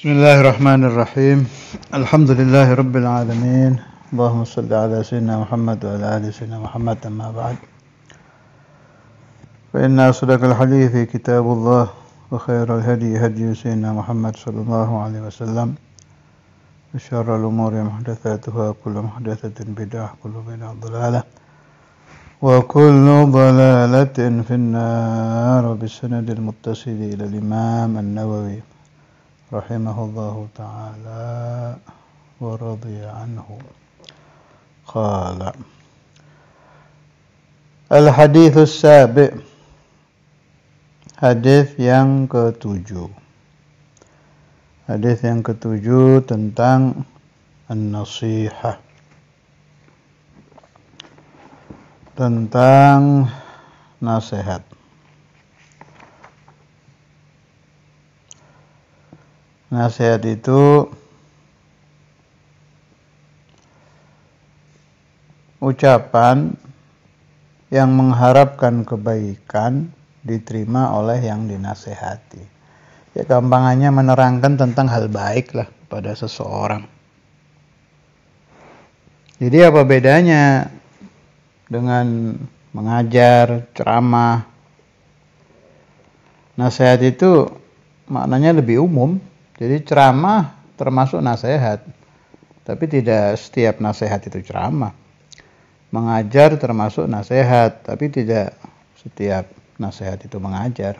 Bismillahirrahmanirrahim. Alhamdulillahi rabbil alamin. Allahumma shalli ala sayyidina Muhammad wa ala ali sayyidina Muhammad, amma ba'd. Fa inna asdaqal hadithi kitabullah wa khairal hadi hadi sayyidina Muhammad sallallahu alaihi wasallam. Wa syarrul umuri muhdatsatuha, kullu muhdatsatin bid'ah, kullu bid'ah dhalalah. Wa kullu dhalalatin fin-nar bi sanadil muttasil ila al-Imam An-Nawawi rahimahullahu ta'ala wa radiya anhu. Qala al-hadithus sabi', hadis yang ketujuh. Hadis yang ketujuh tentang an-nasihah, tentang nasihat. Nasihat itu ucapan yang mengharapkan kebaikan diterima oleh yang dinasihati. Ya, gampangannya menerangkan tentang hal baik lah pada seseorang. Jadi apa bedanya dengan mengajar, ceramah? Nasihat itu maknanya lebih umum. Jadi ceramah termasuk nasihat, tapi tidak setiap nasihat itu ceramah. Mengajar termasuk nasihat, tapi tidak setiap nasihat itu mengajar.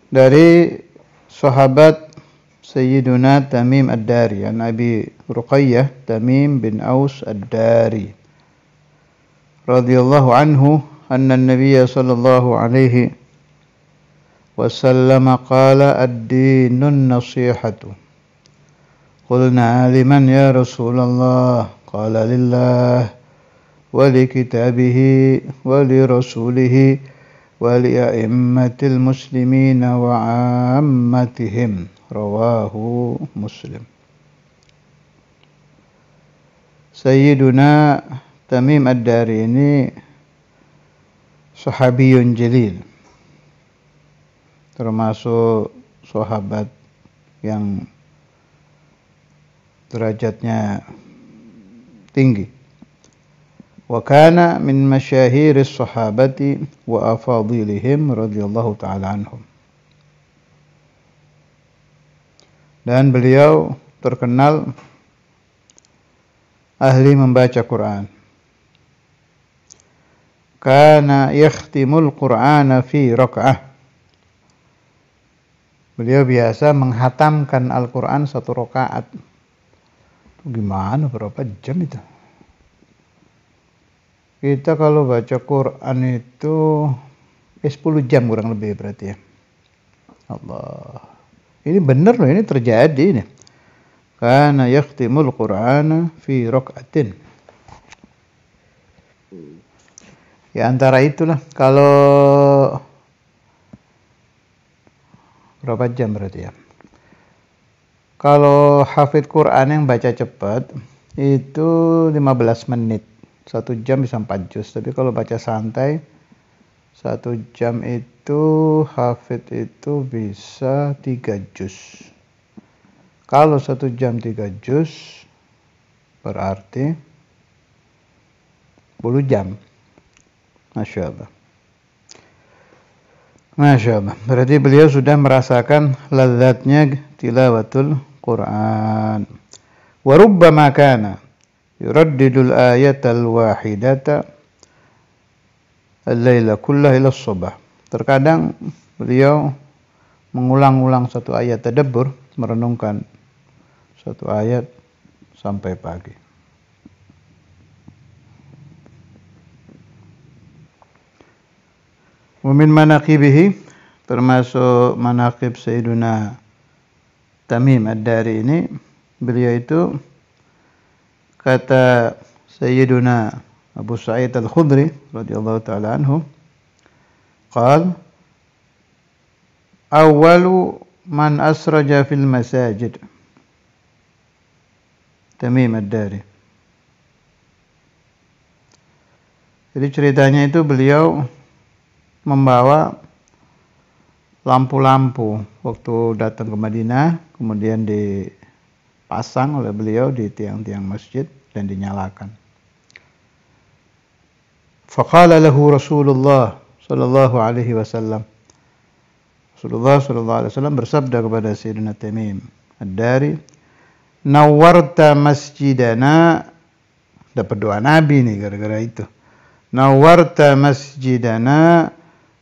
Dari sahabat Sayyiduna Tamim Ad-Dari, an Abi Ruqayyah Tamim bin Aus Ad-Dari radhiyallahu anhu, anna an-nabiy sallallahu alaihi wasallam qala ad-dinun nasihatu. Qulna liman ya Rasulullah? Qala lillah wa li kitabihi wa li rasulihi wa li a'immatil muslimina wa 'ammatihim. Rawahu Muslim. Sayyiduna Tamim Ad-Dari ini sahabiyun jalil, termasuk sahabat yang derajatnya tinggi. Wa kana min masyahiris sahabati wa afadilihim radhiyallahu ta'ala anhum. Dan beliau terkenal ahli membaca Quran. Kana yakhtimul Qur'ana fi raka'ah. Beliau biasa menghatamkan Al-Quran 1 rakaat. Gimana, berapa jam itu? Kita kalau baca Quran itu 10 jam kurang lebih berarti ya. Allah. Ini benar loh, ini terjadi ini. Kana yakhtimul Qur'ana fi raka'atin. Ya antara itulah, kalau berapa jam berarti ya? Kalau hafidh Quran yang baca cepat itu 15 menit. 1 jam bisa 4 juz. Tapi kalau baca santai 1 jam itu hafidh itu bisa 3 juz. Kalau 1 jam 3 juz berarti 10 jam. Masya Allah. Masya Allah. Berarti beliau sudah merasakan lazatnya tilawatul Quran. Wa rubbama kana yuraddidul ayatal wahidata al-laila kullah ila as-subah. Terkadang beliau mengulang-ulang satu ayat tadabbur, merenungkan satu ayat sampai pagi. Wa min manaqibihi, termasuk manaqib Sayyiduna Tamim Ad-Dari ini, beliau itu kata Sayyiduna Abu Sa'id Al-Khudri radhiyallahu ta'ala anhu, qala awwalu man asraja fil masajid Tamim Ad-Dari. Jadi ceritanya itu beliau membawa lampu-lampu waktu datang ke Madinah, kemudian dipasang oleh beliau di tiang-tiang masjid dan dinyalakan. Faqala lahu Rasulullah sallallahu alaihi wasallam. Rasulullah sallallahu alaihi wasallam bersabda kepada Sayyidina Tamim Ad-Dari, "Nawwarta masjidana." Dapat doa Nabi nih gara-gara itu. "Nawwarta masjidana,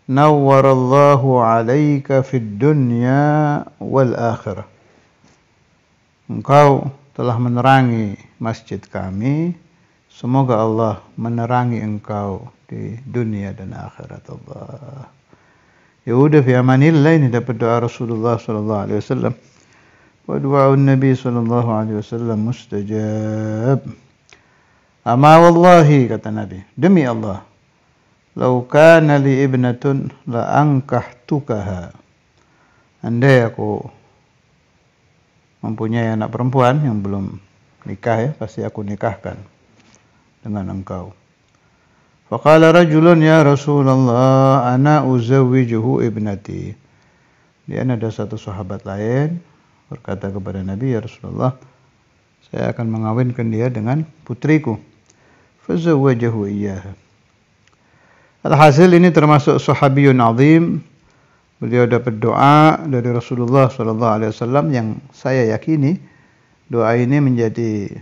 nawwarallahu alaika fid dunya wal akhirah." Engkau telah menerangi masjid kami, semoga Allah menerangi engkau di dunia dan akhirat. Allah. Ya udah, fi amanillah, ini dapat doa Rasulullah sallallahu alaihi wasallam. Wa du'a Nabi sallallahu alaihi wasallam mustajab. Ama wallahi, kata Nabi, demi Allah, lau kana li ibnatun la ankahtukaha. Andai aku mempunyai anak perempuan yang belum nikah, ya, pasti aku nikahkan dengan engkau. Faqala rajulun, ya Rasulullah, ana uzawwijuhu ibnati. Dia ada satu sahabat lain berkata kepada Nabi, ya Rasulullah, saya akan mengawinkan dia dengan putriku. Fazawwajahu iyyaha. Alhasil ini termasuk sahabiyun azim. Beliau dapat doa dari Rasulullah sallallahu alaihi wasallam yang saya yakini doa ini menjadi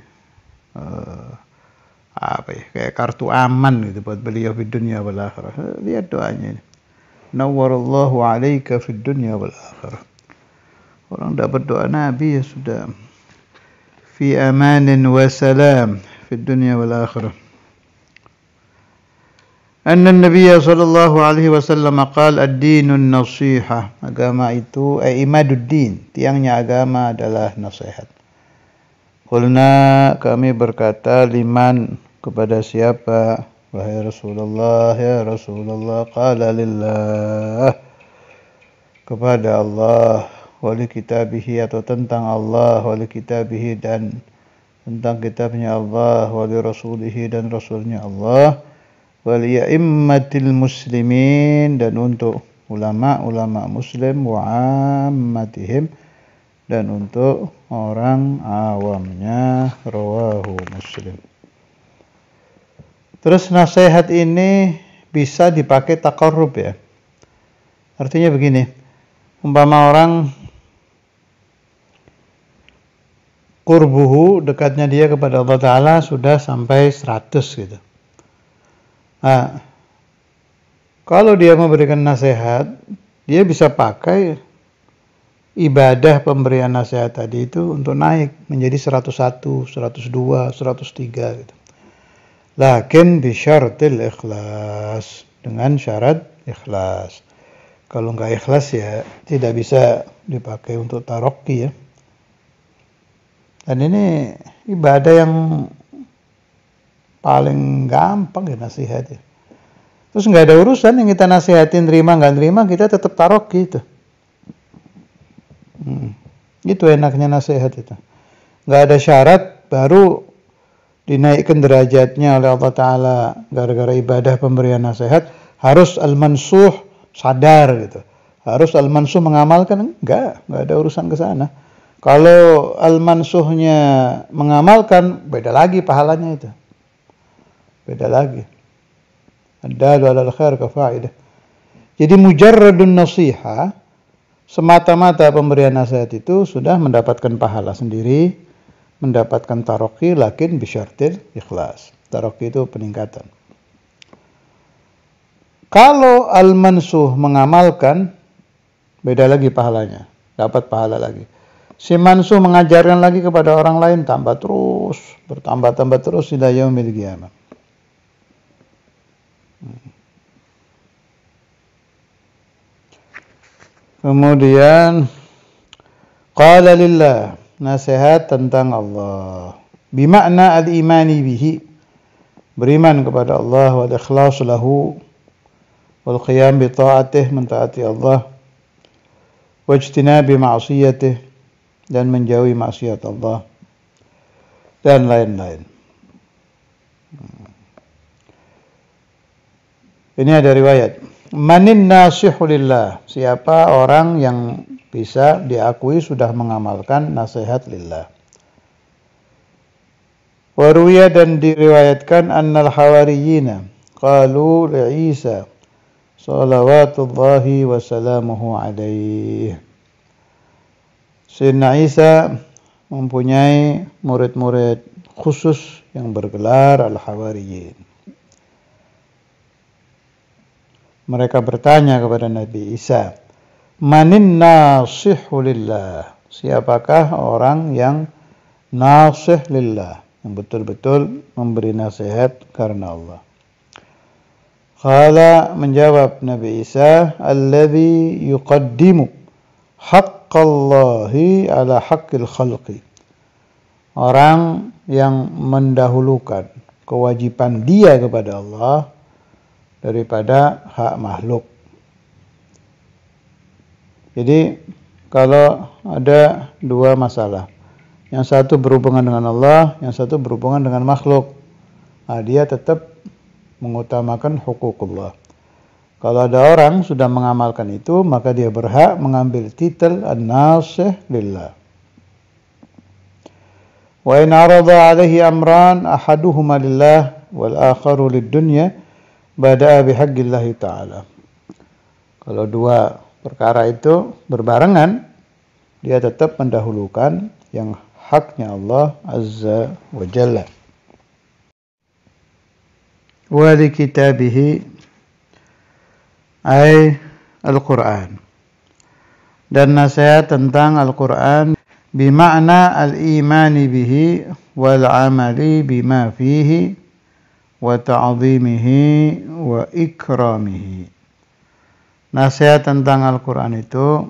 kayak kartu aman gitu buat beliau di dunia wal akhirah. Lihat doanya ini. Nawwarallahu alaika fid dunya wal akhirah. Orang dapat doa Nabi ya sudah fi amanin wa salam fid dunya wal akhirah. Anna Nabiya sallallahu alaihi wasallam qala ad-dinun nasiha. Agama itu imaduddin, tiangnya agama adalah nasihat. Qulna, kami berkata, liman, kepada siapa? Wahai Rasulullah, ya Rasulullah. Qala lillah, kepada Allah, wali kitabihi, atau tentang Allah, wali kitabihi, dan tentang kitabnya Allah, wali rasulihi, dan rasulnya Allah, wali a'immatil muslimin, dan untuk ulama-ulama muslim, wa ammatihim, dan untuk orang awamnya. Rawahu Muslim. Terus nasihat ini bisa dipakai taqarrub, ya. Artinya begini, umpama orang qurbuhu, dekatnya dia kepada Allah Ta'ala sudah sampai 100 gitu. Nah, kalau dia memberikan nasihat, dia bisa pakai ibadah pemberian nasihat tadi itu untuk naik menjadi 101, 102, 103 gitu. Lakin bisyartil ikhlas, dengan syarat ikhlas. Kalau enggak ikhlas ya tidak bisa dipakai untuk taroki, ya. Dan ini ibadah yang paling gampang ya nasihat, ya. Terus nggak ada urusan yang kita nasihatin terima nggak terima, kita tetap taroki itu. Itu enaknya nasihat itu. Nggak ada syarat baru dinaikkan derajatnya oleh Allah Ta'ala gara-gara ibadah pemberian nasihat. Harus al-mansuh sadar gitu. Harus al-mansuh mengamalkan, enggak ada urusan ke sana. Kalau al-mansuhnya mengamalkan, beda lagi pahalanya itu. Beda lagi. Ad-dalu 'alal khair kafa'idah. Jadi mujarradun nasiha, semata-mata pemberian nasihat itu sudah mendapatkan pahala sendiri, mendapatkan taroki, lakin bisyartil ikhlas. Taroki itu peningkatan. Kalau al-mansuh mengamalkan, beda lagi pahalanya, dapat pahala lagi. Si mansuh mengajarkan lagi kepada orang lain, tambah terus, bertambah-tambah terus ila yaumil qiyamah. Kemudian qala lillah, nasihat tentang Allah, bimakna al-imani bihi, beriman kepada Allah, wal ikhlas lahu, wal qiyam bi ta'atih, mentaati Allah, wajtinabi ma'siyatih, dan menjauhi maksiat Allah, dan lain-lain. Ini ada riwayat, Manin nasihu lillah, siapa orang yang bisa diakui sudah mengamalkan nasihat lillah. Waruya, dan diriwayatkan annal hawariyina qalu li Isa salawatullahi wassalamuhu alaihi. Sayyidina Isa mempunyai murid-murid khusus yang bergelar al-hawariyin. Mereka bertanya kepada Nabi Isa, manin nasihu lillah, siapakah orang yang nasih lillah, yang betul-betul memberi nasihat karena Allah. Qala, menjawab Nabi Isa, alladzi yuqaddimu haqqallahi ala haqqil khalqi, orang yang mendahulukan kewajiban dia kepada Allah daripada hak makhluk. Jadi kalau ada dua masalah, yang satu berhubungan dengan Allah, yang satu berhubungan dengan makhluk, nah, dia tetap mengutamakan hukukullah. Kalau ada orang sudah mengamalkan itu, maka dia berhak mengambil titel an-nasih lillah. Wa in arada alaihi amran ahaduhuma lillah wal akharu lid-dunya bada'a bihaqqillahi ta'ala. Kalau dua perkara itu berbarengan, dia tetap mendahulukan yang haknya Allah Azza wa Jalla. Wa li kitabihi ay Al-Quran, dan nasihat tentang Al-Quran bima'na al-imani bihi wal amali bima fihi wa ta'zimihi wa ikramihi. Nasihat tentang Al-Quran itu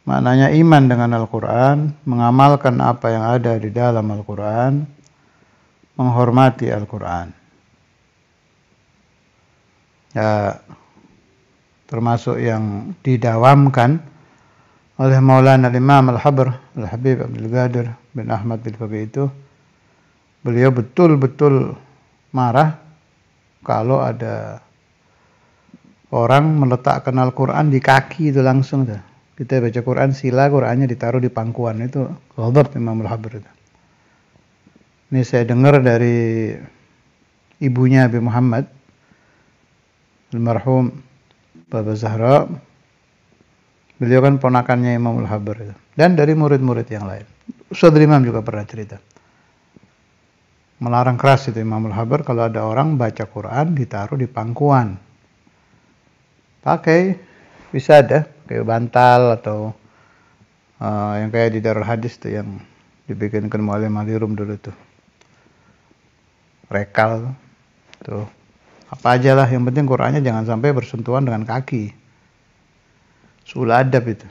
maknanya iman dengan Al-Quran, mengamalkan apa yang ada di dalam Al-Quran, menghormati Al-Quran. Ya, termasuk yang didawamkan oleh Maulana Imam Al-Habr Al-Habib Abdul Qadir bin Ahmad Al-Faqih itu, beliau betul-betul marah kalau ada orang meletakkan Al-Quran di kaki itu langsung. Kita baca Quran sila, Qurannya ditaruh di pangkuan, itu ghadab Imam Al-Habr itu. Ini saya dengar dari ibunya Abi Muhammad almarhum Baba Zahra. Beliau kan ponakannya Imam Al-Habr itu. Dan dari murid-murid yang lain. Ustadz Imam juga pernah cerita. Melarang keras itu Imam Al-Habr kalau ada orang baca Quran ditaruh di pangkuan. Pakai bisa ada kayak bantal atau yang kayak di Darul Hadis tuh yang dibikinkan Muallim Alirum dulu tuh. Rekal tuh. Apa aja lah, yang penting Qurannya jangan sampai bersentuhan dengan kaki. Sul adab itu.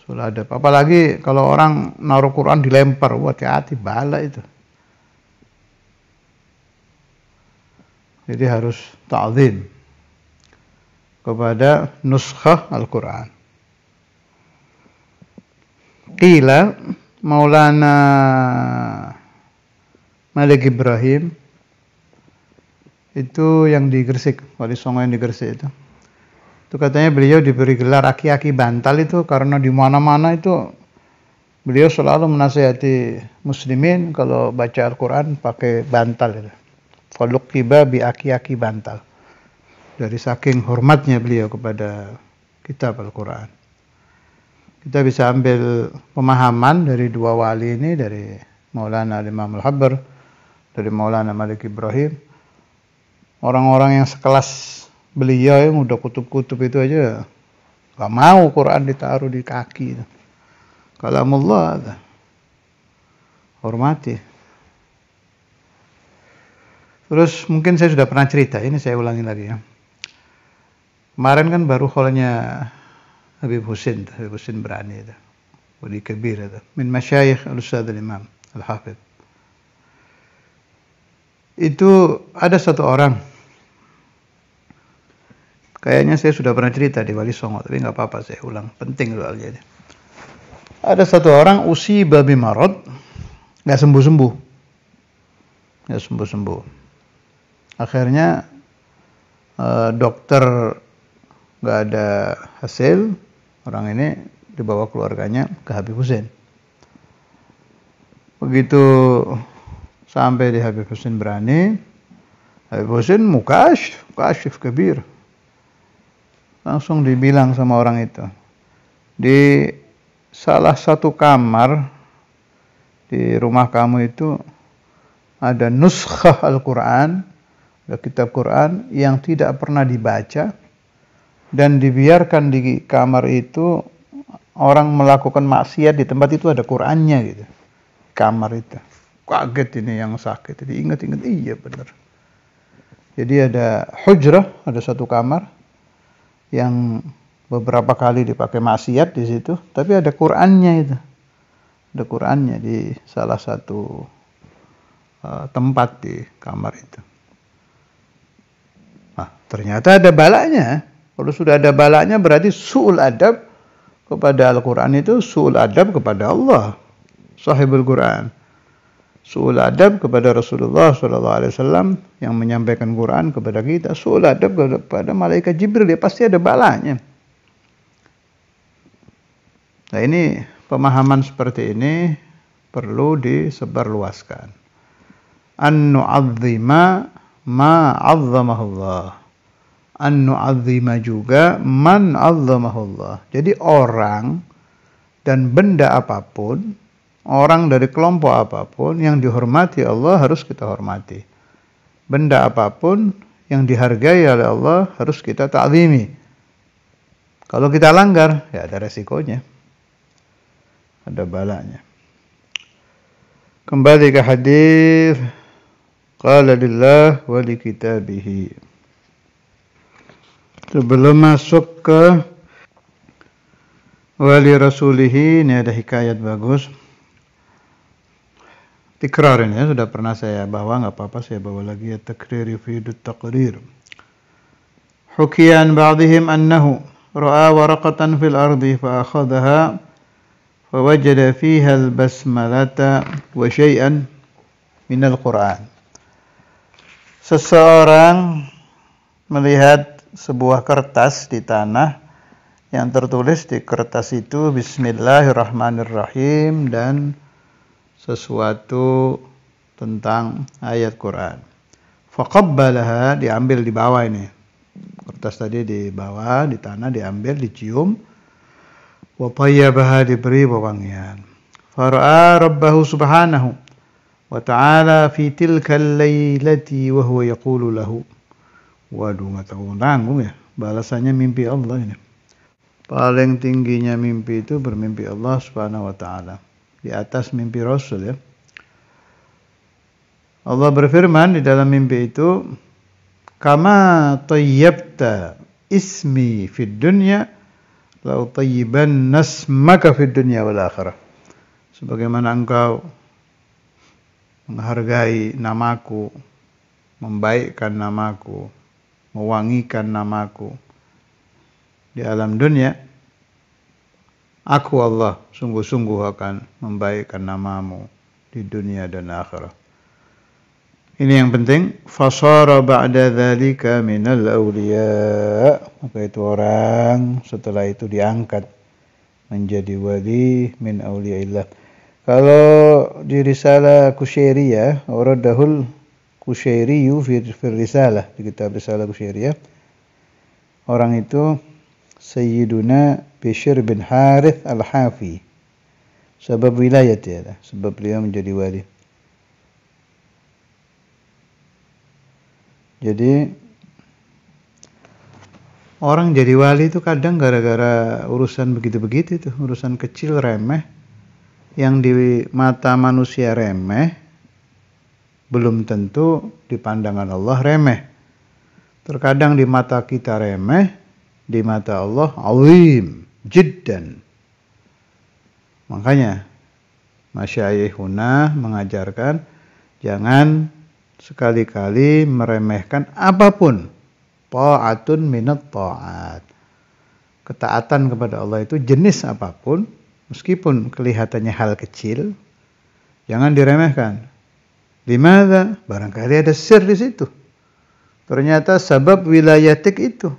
Sul adab. Apalagi kalau orang naruh Quran dilempar, hati-hati, bala itu. Jadi harus ta'zim kepada nuskhah Al-Quran. Qila Maulana Malik Ibrahim itu yang di Gresik, Wali Songo yang di Gresik itu. Itu katanya beliau diberi gelar aki-aki bantal itu karena di mana-mana itu beliau selalu menasihati muslimin kalau baca Al-Quran pakai bantal itu. Faluqiba bi aki-aki bantal. Dari saking hormatnya beliau kepada kitab Al-Quran. Kita bisa ambil pemahaman dari dua wali ini, dari Maulana Imam Al-Habr, dari Maulana Malik Ibrahim. Orang-orang yang sekelas beliau yang udah kutub-kutub itu aja gak mau Quran ditaruh di kaki. Kalamullah, hormati. Terus mungkin saya sudah pernah cerita, ini saya ulangi lagi ya. Kemarin kan baru kholnya Habib Husin Berani itu. Wali Kabir itu. Min masyayikh al-Ustadz al-Imam al-Hafidh. Itu ada satu orang. Kayaknya saya sudah pernah cerita di Wali Songo, tapi nggak apa-apa saya ulang. Penting soalnya. Ada satu orang usiba bimarad, nggak sembuh-sembuh. Akhirnya dokter nggak ada hasil, orang ini dibawa keluarganya ke Habib Hussein. Begitu sampai di Habib Hussein berani, Habib Hussein mukasyif kabir. Langsung dibilang sama orang itu, di salah satu kamar di rumah kamu itu ada nuskhah Al-Quran, ada kitab Quran yang tidak pernah dibaca, dan dibiarkan di kamar itu orang melakukan maksiat di tempat itu ada Qurannya gitu. Kamar itu. Kaget ini yang sakit. Jadi ingat-ingat, iya benar. Jadi ada hujrah, ada satu kamar yang beberapa kali dipakai maksiat di situ, tapi ada Qurannya itu. Ada Qurannya di salah satu tempat di kamar itu. Nah, ternyata ada balanya. Kalau sudah ada balanya berarti su'ul adab kepada Al-Quran itu su'ul adab kepada Allah, sahibul Quran. Su'ul adab kepada Rasulullah SAW yang menyampaikan Quran kepada kita. Su'ul adab kepada malaikat Jibril, dia pasti ada balanya. Nah, ini pemahaman seperti ini perlu disebarluaskan. An-nu'azzima ma'azzamahullah. An-nu'azzima juga man 'azzamahullah. Jadi orang dan benda apapun, orang dari kelompok apapun yang dihormati Allah harus kita hormati. Benda apapun yang dihargai oleh Allah harus kita ta'zimi. Kalau kita langgar, ya ada resikonya. Ada balanya. Kembali ke hadis qala lillah wa li kitabihi. Sebelum masuk ke wali rasulihi, ini ada hikayat bagus. Tikrar ini ya, sudah pernah saya bawa, nggak apa-apa saya bawa lagi ya. Takrir yufidut taqrir. Hukiyan ba'dihim annahu ra'a waraqatan fil ardi fa akhadhaha fa wajada fiha al-basmalata wa syai'an min al-Qur'an. Seseorang melihat sebuah kertas di tanah yang tertulis di kertas itu Bismillahirrahmanirrahim dan sesuatu tentang ayat Quran. Faqabbalaha, diambil di bawah ini. Kertas tadi di bawah, di tanah diambil, dicium. Wa tayyabaha, diberi wewangian. Fara'a rabbahu subhanahu wa ta'ala fi tilkal lailati wa huwa yaqulu lahu. Waduh, nggak tahu nanggung ya. Balasannya mimpi Allah ini. Paling tingginya mimpi itu bermimpi Allah Subhanahu wa ta'ala. Di atas mimpi Rasul ya. Allah berfirman di dalam mimpi itu, kama tayyabta ismi fid dunya la utayyiban nasmaka fid dunya wal akhirah. Sebagaimana engkau menghargai namaku, membaikkan namaku, mewangikan namaku di alam dunia, aku Allah sungguh-sungguh akan membaikkan namamu di dunia dan akhirat. Ini yang penting. Fasara ba'da dzalika minal awliya. Maka itu orang setelah itu diangkat menjadi wali min awliyaillah. Kalau di Risalah Kusyairiyah, Uradahul Kusyairiyu fi Risalah, di kitab Risalah Kusyairiyah, orang itu Sayyiduna Bishr bin Harith Al-Hafi. Sebab wilayah dia, sebab beliau menjadi wali. Jadi orang jadi wali itu kadang gara-gara urusan begitu-begitu itu, urusan kecil remeh yang di mata manusia remeh, belum tentu di pandangan Allah remeh. Terkadang di mata kita remeh, di mata Allah azim jiddan. Makanya masyayikhuna mengajarkan jangan sekali-kali meremehkan apapun. Ta'atun minat ta'at. Ketaatan kepada Allah itu jenis apapun, meskipun kelihatannya hal kecil, jangan diremehkan. Dimana? Barangkali ada sir di situ. Ternyata sebab wilayatik itu.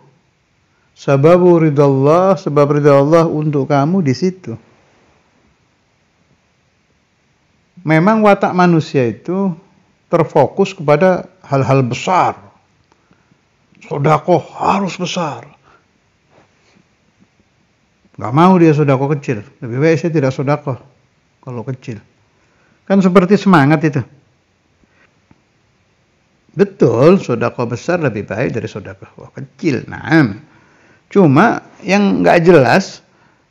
Sababu ridallah, sebab ridha Allah untuk kamu di situ. Memang watak manusia itu terfokus kepada hal-hal besar. Sedekah harus besar. Gak mau dia sedekah kecil. Lebih baik saya tidak sedekah kalau kecil. Kan seperti semangat itu. Betul, sedekah besar lebih baik dari sedekah kecil. Nah, cuma yang nggak jelas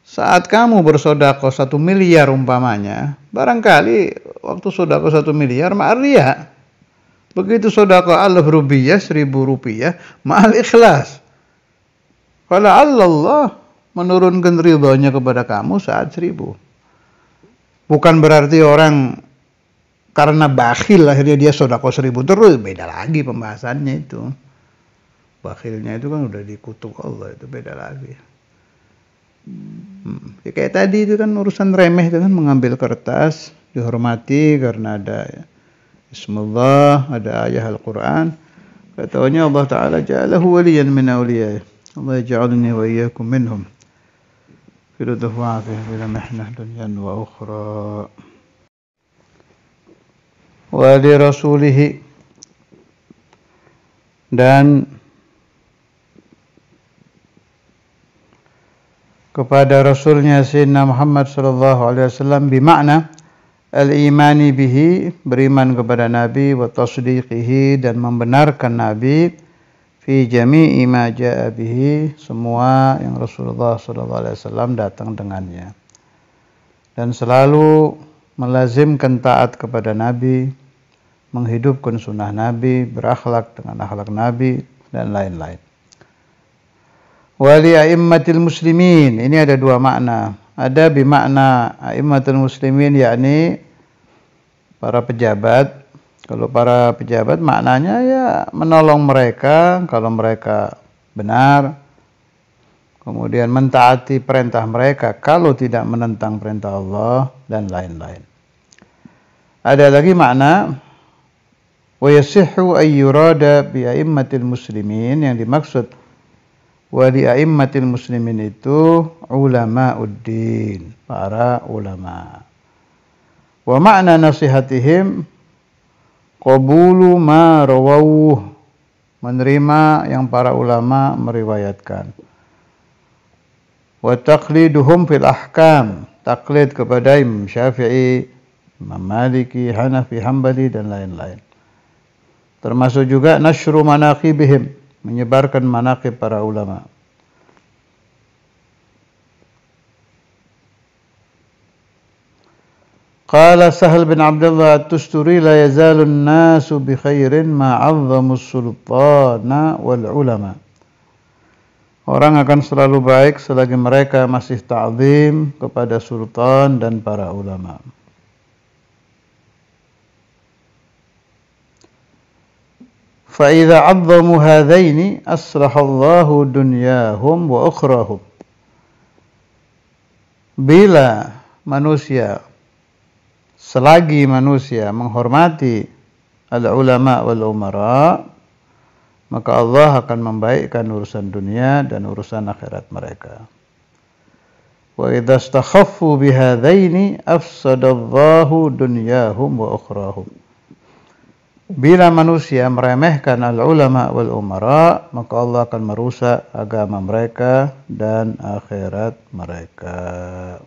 saat kamu bersedekah 1 miliar umpamanya, barangkali waktu sedekah 1 miliar ma'al riya. Begitu sedekah 1000 rupiah, 1000 rupiah, ma'al ikhlas. Kalau Allah menurunkan ridhonya kepada kamu saat 1000. Bukan berarti orang karena bakhil akhirnya dia sedekah 1000 terus, beda lagi pembahasannya itu. Bakhilnya itu kan udah dikutuk Allah, itu beda lagi. Ya kayak tadi itu kan urusan remeh itu kan, mengambil kertas dihormati karena ada Bismillah, ada ayat Al-Quran. Katanya Allah Ta'ala ja'alahu waliyan min awliyah. Allah ja'alni wa iyyakum minhum. Firutuh wa'afih bila mihnah dunyan wa ukhra. Wa li rasulihi, dan kepada Rasulnya Sayyidina Muhammad sallallahu alaihi wasallam, bimakna al-imani bihi, beriman kepada Nabi, wa tasdiqihi, dan membenarkan Nabi, fi jami'i ma ja'a bihi, semua yang Rasulullah sallallahu alaihi wasallam datang dengannya, dan selalu melazimkan taat kepada Nabi, menghidupkan sunnah Nabi, berakhlak dengan akhlak Nabi, dan lain-lain. Wali a'immatil muslimin, ini ada dua makna. Ada bimakna a'immatil muslimin, yakni para pejabat. Kalau para pejabat maknanya ya menolong mereka kalau mereka benar, kemudian mentaati perintah mereka kalau tidak menentang perintah Allah, dan lain-lain. Ada lagi makna wa yasihhu ayyurada bi a'immatil muslimin, yang dimaksud wali a'immatil muslimin itu ulama'uddin, para ulama. Wa makna nasihatihim qabulu ma rawawuh, menerima yang para ulama meriwayatkan. Wa taqliduhum fil ahkam, taklid kepada Imam Syafi'i, Imam Maliki, Hanafi, Hambali, dan lain-lain. Termasuk juga nasyru manaqibihim, menyebarkan manaqib para ulama. Qala Sahal bin Abdullah at-Tusturi, la yazalu an-nasu bi khairin ma 'azzamu as-sultana wal ulama. Orang akan selalu baik selagi mereka masih ta'zim kepada sultan dan para ulama. فَإِذَا عَظَّمُوا هَذَيْنِ أَصْلَحَ اللَّهُ دُنْيَاهُمْ وَأُخْرَاهُمْ. Bila manusia, selagi manusia menghormati al-ulama wal-umara, maka Allah akan membaikkan urusan dunia dan urusan akhirat mereka. وَإِذَا اسْتَخَفُّوا بِهَذَيْنِ أَفْسَدَ اللَّهُ دُنْيَاهُمْ وَأُخْرَاهُمْ. Bila manusia meremehkan al-ulama wal-umara, maka Allah akan merusak agama mereka dan akhirat mereka.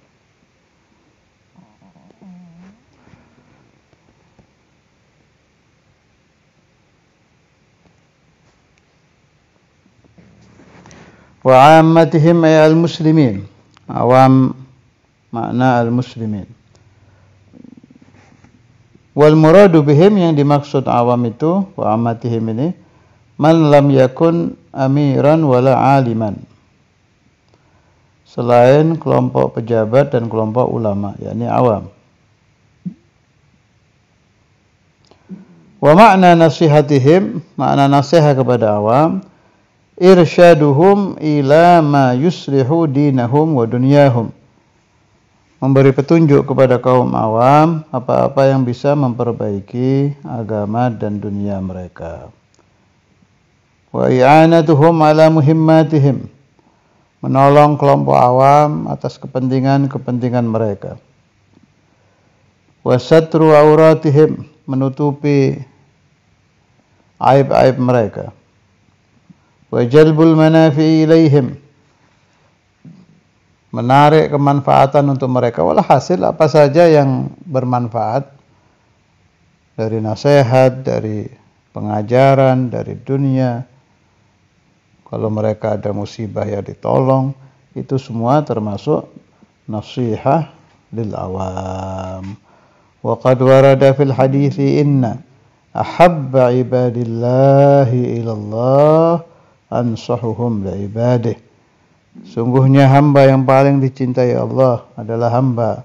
Wa 'ammatihim ay al-muslimin. Awam makna al-muslimin. Wal muradu bihim, yang dimaksud awam itu, wa ammatihim ini, man lam yakun amiran wala aliman, selain kelompok pejabat dan kelompok ulama, yakni awam. Wa makna nasihatihim, makna nasihat kepada awam, irsyaduhum ila ma yuslihu dinahum wa dunyahum, memberi petunjuk kepada kaum awam apa-apa yang bisa memperbaiki agama dan dunia mereka. wa i'anatuhum ala muhimmatihim, menolong kelompok awam atas kepentingan mereka, wa satru auratihim, menutupi aib-aib mereka, wa jalbul manafi ilaihim, menarik kemanfaatan untuk mereka. Walhasil apa saja yang bermanfaat dari nasihat, dari pengajaran, dari dunia, kalau mereka ada musibah ya ditolong, itu semua termasuk nasihah lil awam. Wa qad warada fil hadithi inna ahabba ibadillahi ilallah ansahuhum li ibadih. Sungguhnya hamba yang paling dicintai Allah adalah hamba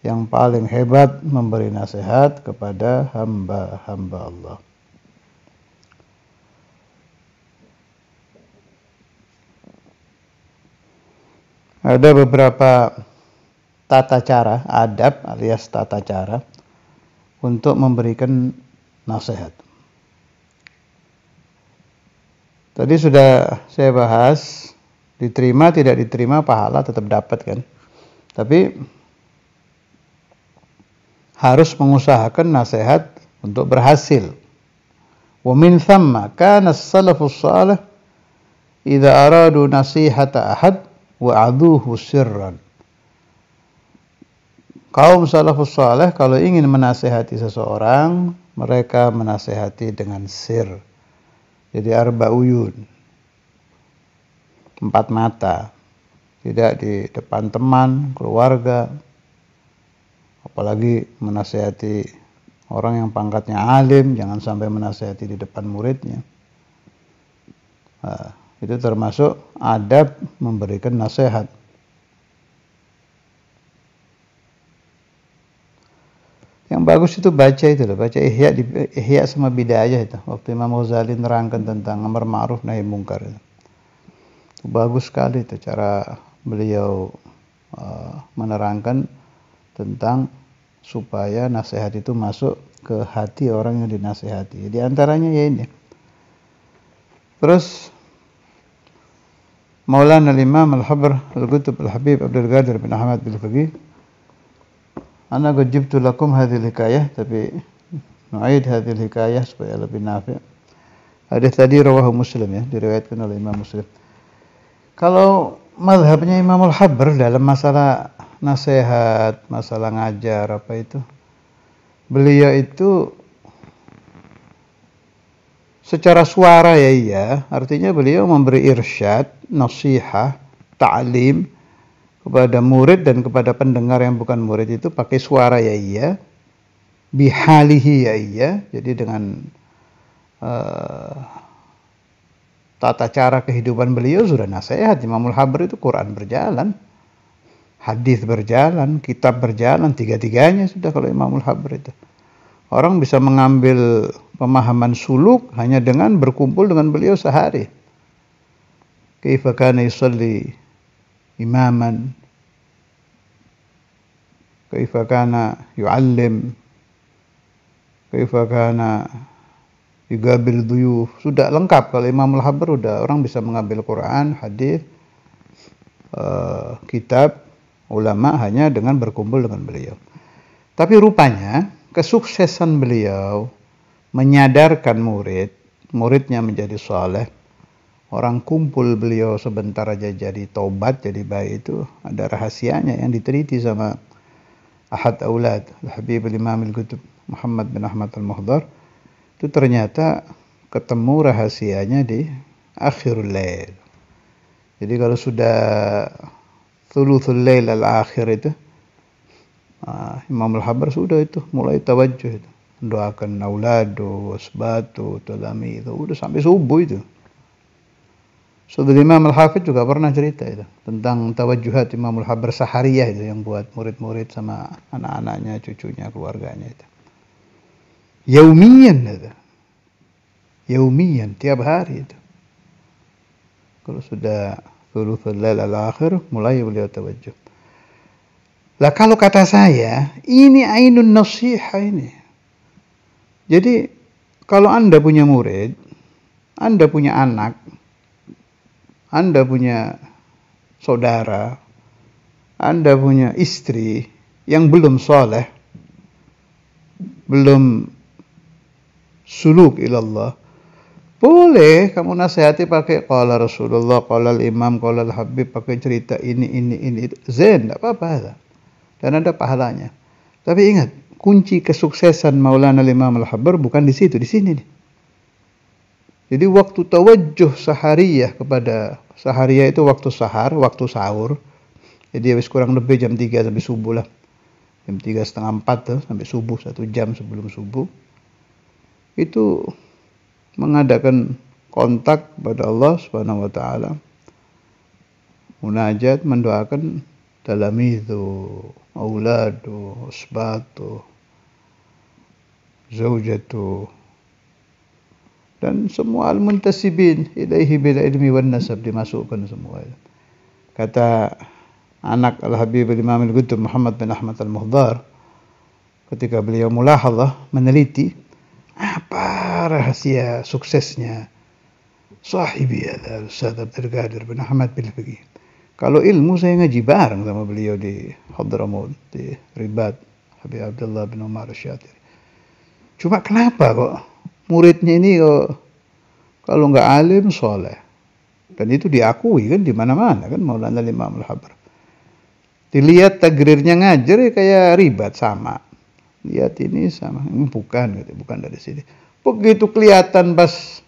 yang paling hebat memberi nasihat kepada hamba-hamba Allah. Ada beberapa tata cara, adab alias tata cara untuk memberikan nasihat. Tadi sudah saya bahas, diterima tidak diterima pahala tetap dapat kan. Tapi harus mengusahakan nasihat untuk berhasil. Wa min thamma kana as-salafus salih idza aradu nasihata ahad wa'aduhu sirran. Kaum salafus salih kalau ingin menasihati seseorang, mereka menasihati dengan sir. Jadi arba uyun, 4 mata, tidak di depan teman, keluarga, apalagi menasihati orang yang pangkatnya alim, jangan sampai menasihati di depan muridnya. Nah, itu termasuk adab memberikan nasihat. Yang bagus itu baca itu loh, baca Ihya sama Bidayah itu. Waktu Imam Ghazali nerangkan tentang amar ma'ruf nahi munkar itu. Bagus sekali itu cara beliau menerangkan tentang supaya nasihat itu masuk ke hati orang yang dinasihati. Di antaranya ya ini. Terus Maulana al-Imam al-Habr al-Qutb al-Habib Abdul Qadir bin Ahmad bil-Faqih, ana qad jibtu lakum hadhihi hikayah, tapi nu'id hadhihi hikayah supaya lebih nafi'. Hadis tadi rawahu Muslim ya, diriwayatkan oleh Imam Muslim. Kalau mazhabnya Imam al-Habr dalam masalah nasihat, masalah ngajar apa itu, beliau itu secara suara ya iya, artinya beliau memberi irsyad, nasihat, ta'lim kepada murid dan kepada pendengar yang bukan murid itu pakai suara ya iya, bihalihi ya iya, jadi dengan tata cara kehidupan beliau sudah nasihat. Imamul Habr itu Quran berjalan, hadis berjalan, kitab berjalan, tiga-tiganya sudah kalau Imamul Habr itu. Orang bisa mengambil pemahaman suluk hanya dengan berkumpul dengan beliau sehari. Kaifa kana yusalli imaman, kaifa kana yu'allim, kaifa kana yugabil duyuf. Sudah lengkap kalau Imamul Habr, udah orang bisa mengambil Quran, hadis, kitab ulama hanya dengan berkumpul dengan beliau. Tapi rupanya kesuksesan beliau menyadarkan muridnya menjadi saleh, orang kumpul beliau sebentar aja jadi tobat, jadi baik, itu ada rahasianya yang diteliti sama Ahad Aulad Al-Habib Al-Imam Al-Qutb Muhammad bin Ahmad Al-Muhdar. Itu ternyata ketemu rahasianya di akhirul lail. Jadi kalau sudah thuluthul lail al-akhir itu, Imam al-Habr sudah itu mulai tawajjuh itu, doakan auladu wasbatu talami, itu udah sampai subuh itu. Saudara Imam al-Hafidh juga pernah cerita itu tentang tawajjuhat Imam al-Habr sahariyah itu yang buat murid-murid sama anak-anaknya, cucunya, keluarganya itu. Yaumiyan itu. Yaumiyan, tiap hari itu. Kalau sudah thuluthul lail al-akhir mulai beliau tawajjuh. Lah kalau kata saya, ini ainun nasiha ini. Jadi kalau Anda punya murid, Anda punya anak, Anda punya saudara, Anda punya istri yang belum soleh, belum suluk ilallah, boleh kamu nasihati pakai qala Rasulullah, qala Imam, qala Habib, pakai cerita ini itu. Zen, tidak apa-apa. Dan ada pahalanya. Tapi ingat, kunci kesuksesan Maulana Imam Al-Habbar bukan di situ, di sini nih. Jadi waktu tawajjuh sahariyah kepada sahariyah itu waktu sahar, waktu sahur. Jadi habis kurang lebih jam 3 sampai subuh lah. Jam 3:30, 4 tuh, sampai subuh, 1 jam sebelum subuh. Itu mengadakan kontak pada Allah Subhanahu wa taala. Munajat, mendoakan talamizu, auladu, usbatu, zaujatu, dan semua al-muntasibin ilaihi bil ilmi wan nasab dimasukkan semua. Kata anak Al-Habib Imam Al-Qutb Muhammad bin Ahmad Al-Muhdar ketika beliau mulahadhah, meneliti apa rahasia suksesnya sahibi Ustaz Abdul Qadir bin Ahmad bin Faqih. Kalau ilmu saya ngaji bareng sama beliau di Hadramaut, di Ribat, Habib Abdullah bin Umar Asy-Syatiri. Cuma kenapa kok muridnya ini kok kalau nggak alim soleh? Dan itu diakui kan di mana-mana kan Maulana Imam Al-Habbar. Dilihat takrirnya ngajar ya kayak Ribat sama. Lihat ini sama, bukan dari sini. Begitu kelihatan pas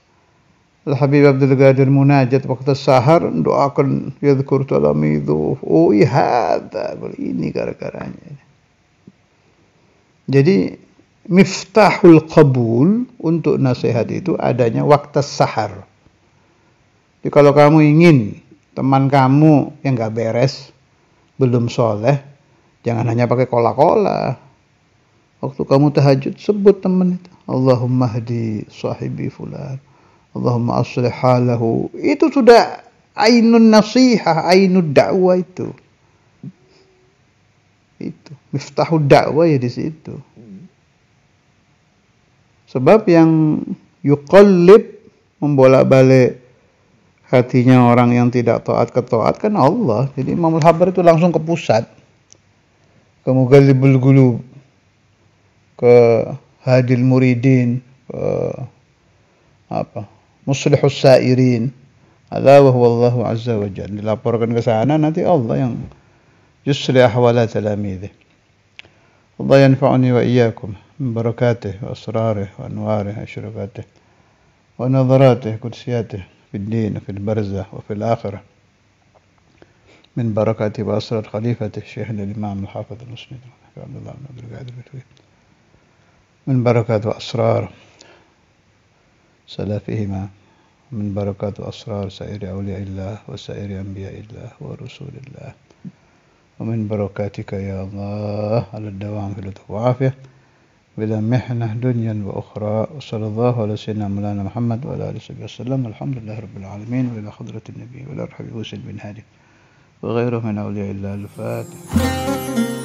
Al-Habib Abdul Qadir munajat waktu sahar, doakan yadhkur talamidu. Oh iya, ini gara-garanya. Jadi miftahul qabul untuk nasihat itu adanya waktu sahar. Jadi kalau kamu ingin teman kamu yang gak beres, belum soleh, jangan hanya pakai kola-kola. Waktu kamu tahajud, sebut teman itu. Allahumma hdi sahibi fulan. Allahumma aslih halahu. Itu sudah ainun nasihah, ainun dakwah itu. Itu miftahud dakwah ya di situ. Sebab yang yuqallib, membolak-balik hatinya orang yang tidak taat ke taat kan Allah. Jadi Imam Al-Habbar itu langsung ke pusat. Ke Mughalibul Qulub, ke Hadil Muridin, ke Muslihus Sairin. Ala wa huwa Allahu azza wa jalla. Dilaporkan ke sana, nanti Allah yang yuslih ahwala talamidih. Allah yanfa'uni wa iyyakum min barakatih wa asrarih wa anwarih wa syurukatih wa nadharatih kudsiyatih fid din wa fil barzah wa fil akhirah min barakatih wa asrar khalifatih Syekhul Imam Al-Hafidh Al-Musnid Abdullah bin Abdul Qadir min barakat wa asrar salafihima min barakat wa asrar sa'iri awliyaillah wa sa'iri anbiya'illah wa rasulillah wa min barakatika ya Allah ala dawam fil afiyah bila mihnah dunya wa ukhra. Sallallahu ala sayyidina Maulana Muhammad wa ala alihi wasallam. Alhamdulillah rabbil alamin wa ila hadratin nabi wa ila Habib Husain bin Hadi wa ghairuhu min awliyaillah. Al-Fatihah.